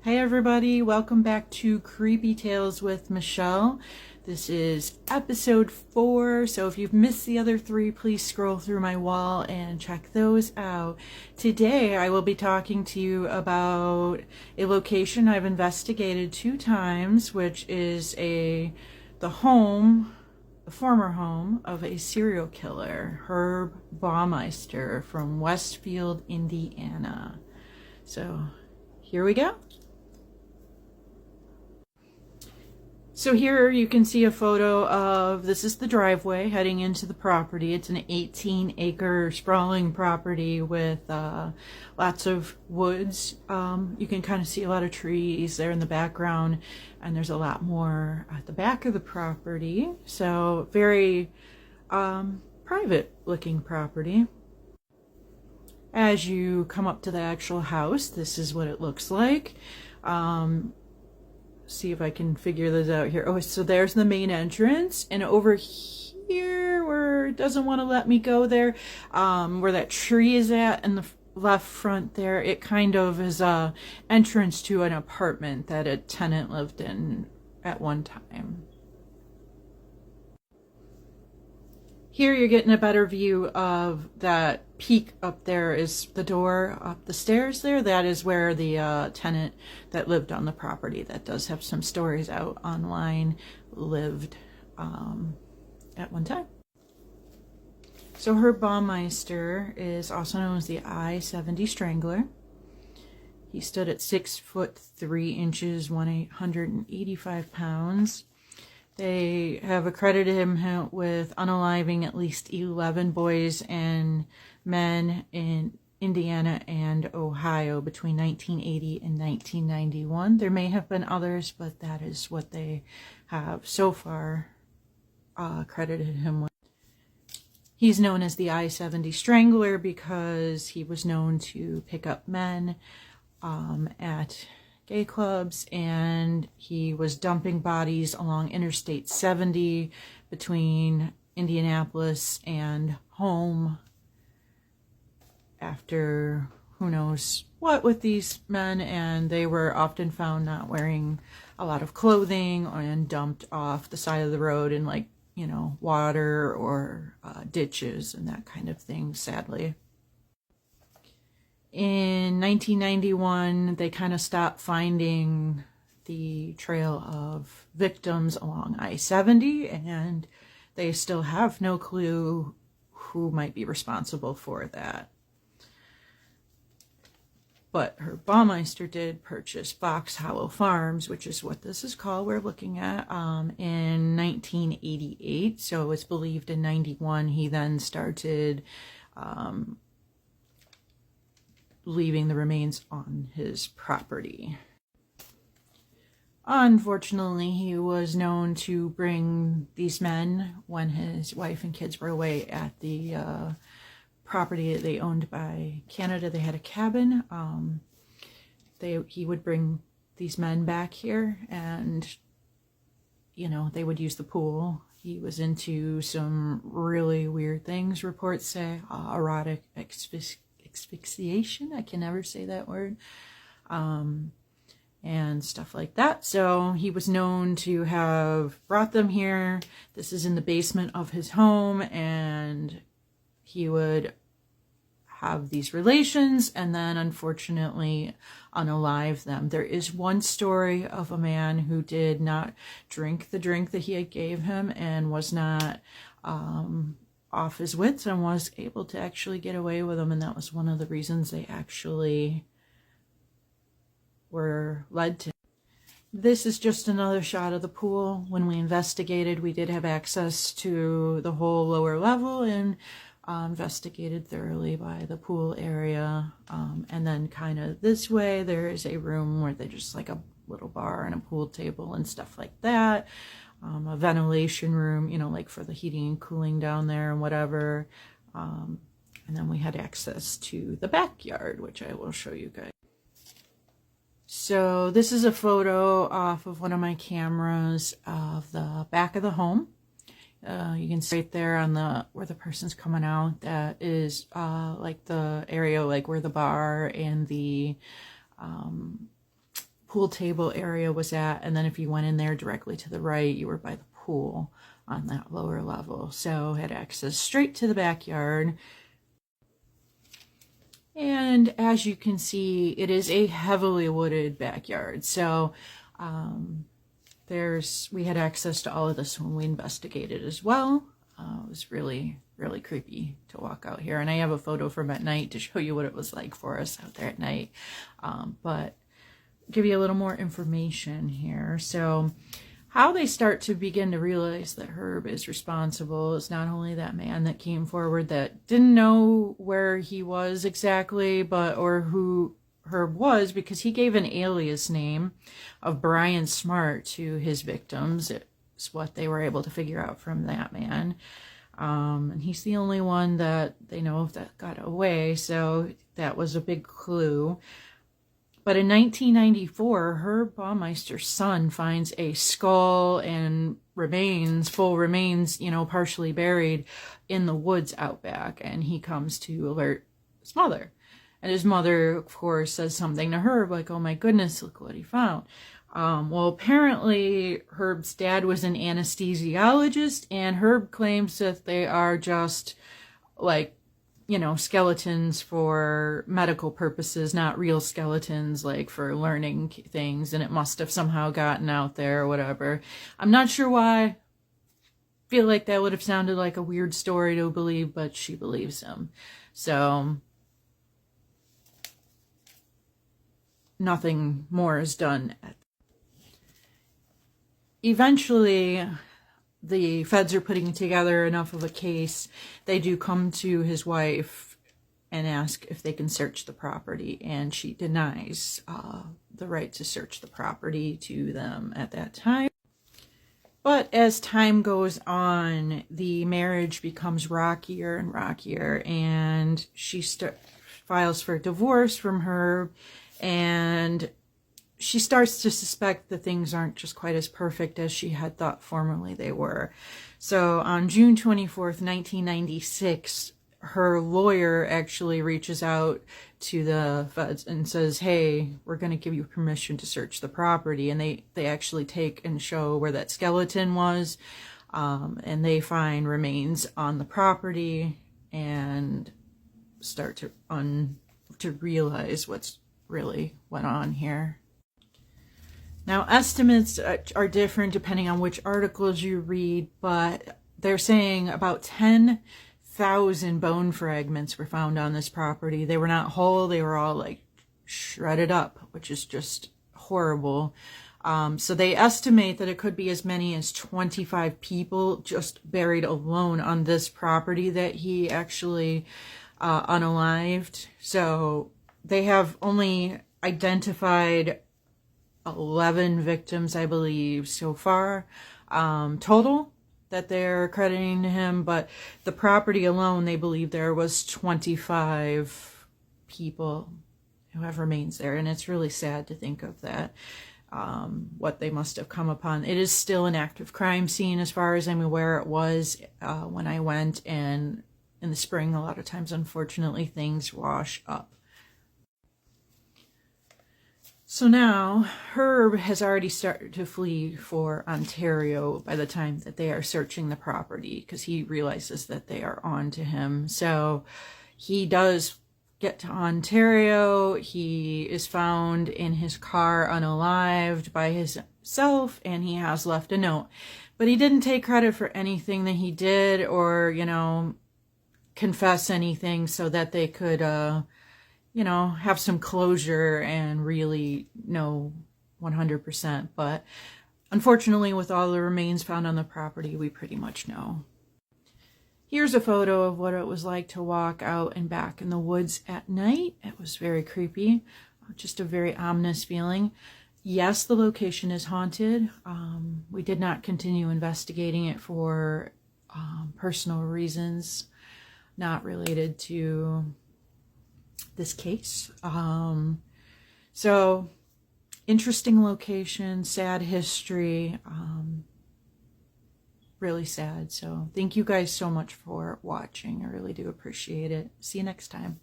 Hey everybody, welcome back to Creepy Tales with Michelle. This is episode 4, so if you've missed the other 3, please scroll through my wall and check those out. Today I will be talking to you about a location I've investigated 2 times, which is the former home of a serial killer, Herb Baumeister from Westfield, Indiana. So here we go. So here you can see a photo of, this is the driveway heading into the property. It's an 18-acre sprawling property with lots of woods. You can kind of see a lot of trees there in the background, and there's a lot more at the back of the property. So very private looking property. As you come up to the actual house, this is what it looks like. See if I can figure this out here. Oh, so there's the main entrance, and over here where it doesn't want to let me go there, where that tree is at in the left front there, it kind of is a entrance to an apartment that a tenant lived in at one time. Here you're getting a better view of that peak up there is the door up the stairs there. That is where the tenant that lived on the property, that does have some stories out online, lived at one time. So Herb Baumeister is also known as the I-70 Strangler. He stood at 6 foot 3 inches, 185 pounds. They have accredited him with unaliving at least 11 boys and men in Indiana and Ohio between 1980 and 1991. There may have been others, but that is what they have so far credited him with. He's known as the I-70 Strangler because he was known to pick up men at gay clubs, and he was dumping bodies along Interstate 70 between Indianapolis and home after who knows what with these men, and they were often found not wearing a lot of clothing and dumped off the side of the road in, like, you know, water or ditches and that kind of thing, sadly. In 1991, they kind of stopped finding the trail of victims along I-70, and they still have no clue who might be responsible for that. But Herb Baumeister did purchase Fox Hollow Farms, which is what this is called we're looking at, in 1988. So it's believed in 91 he then started leaving the remains on his property. Unfortunately, he was known to bring these men when his wife and kids were away at the property that they owned by Canada. They had a cabin. He would bring these men back here, and you know, they would use the pool. He was into some really weird things, reports say, erotic asphyxiation, I can never say that word, and stuff like that. So he was known to have brought them here. This is in the basement of his home, and he would have these relations and then unfortunately unalive them. There is one story of a man who did not drink the drink that he had gave him and was not off his wits and was able to actually get away with them, and that was one of the reasons they actually were led to. This is just another shot of the pool. When we investigated, we did have access to the whole lower level and investigated thoroughly by the pool area, and then kind of this way there is a room where they just like a little bar and a pool table and stuff like that. A ventilation room, you know, like for the heating and cooling down there and whatever. And then we had access to the backyard, which I will show you guys. So this is a photo off of one of my cameras of the back of the home. You can see right there on the where the person's coming out, that is like the area like where the bar and the pool table area was at. And then if you went in there directly to the right, you were by the pool on that lower level. So had access straight to the backyard. And as you can see, it is a heavily wooded backyard. So we had access to all of this when we investigated as well. It was really, really creepy to walk out here. And I have a photo from at night to show you what it was like for us out there at night. But give you a little more information here. So how they start to begin to realize that Herb is responsible is not only that man that came forward that didn't know where he was exactly, or who Herb was, because he gave an alias name of Brian Smart to his victims. It's what they were able to figure out from that man. And he's the only one that they know of that got away, so that was a big clue. But in 1994, Herb Baumeister's son finds a skull and full remains, partially buried in the woods out back. And he comes to alert his mother. And his mother, of course, says something to Herb like, "Oh my goodness, look what he found." Well, apparently Herb's dad was an anesthesiologist, and Herb claims that they are just like, skeletons for medical purposes, not real skeletons, like for learning things, and it must have somehow gotten out there or whatever. I'm not sure why. Feel like that would have sounded like a weird story to believe, but she believes him. So nothing more is done. Eventually, the feds are putting together enough of a case. They do come to his wife and ask if they can search the property, and she denies the right to search the property to them at that time. But as time goes on, the marriage becomes rockier and rockier, and she files for divorce from Herb, and she starts to suspect that things aren't just quite as perfect as she had thought formerly they were. So on June 24th, 1996, her lawyer actually reaches out to the feds and says, "Hey, we're going to give you permission to search the property." And they actually take and show where that skeleton was. And they find remains on the property and start to realize what's really went on here. Now, estimates are different depending on which articles you read, but they're saying about 10,000 bone fragments were found on this property. They were not whole, they were all like shredded up, which is just horrible. So they estimate that it could be as many as 25 people just buried alone on this property that he actually unalived. So they have only identified 11 victims, I believe, so far, total, that they're crediting to him. But the property alone, they believe there was 25 people who have remains there. And it's really sad to think of that, what they must have come upon. It is still an active crime scene as far as I'm aware. It was when I went, and in the spring, a lot of times, unfortunately, things wash up. So now, Herb has already started to flee for Ontario by the time that they are searching the property, because he realizes that they are on to him. So he does get to Ontario. He is found in his car unalived by himself, and he has left a note. But he didn't take credit for anything that he did, or, confess anything, so that they could have some closure and really know 100%. But unfortunately, with all the remains found on the property, we pretty much know. Here's a photo of what it was like to walk out and back in the woods at night. It was very creepy, just a very ominous feeling. Yes, the location is haunted. We did not continue investigating it for personal reasons, not related to this case. So interesting location, sad history, really sad. So thank you guys so much for watching. I really do appreciate it. See you next time.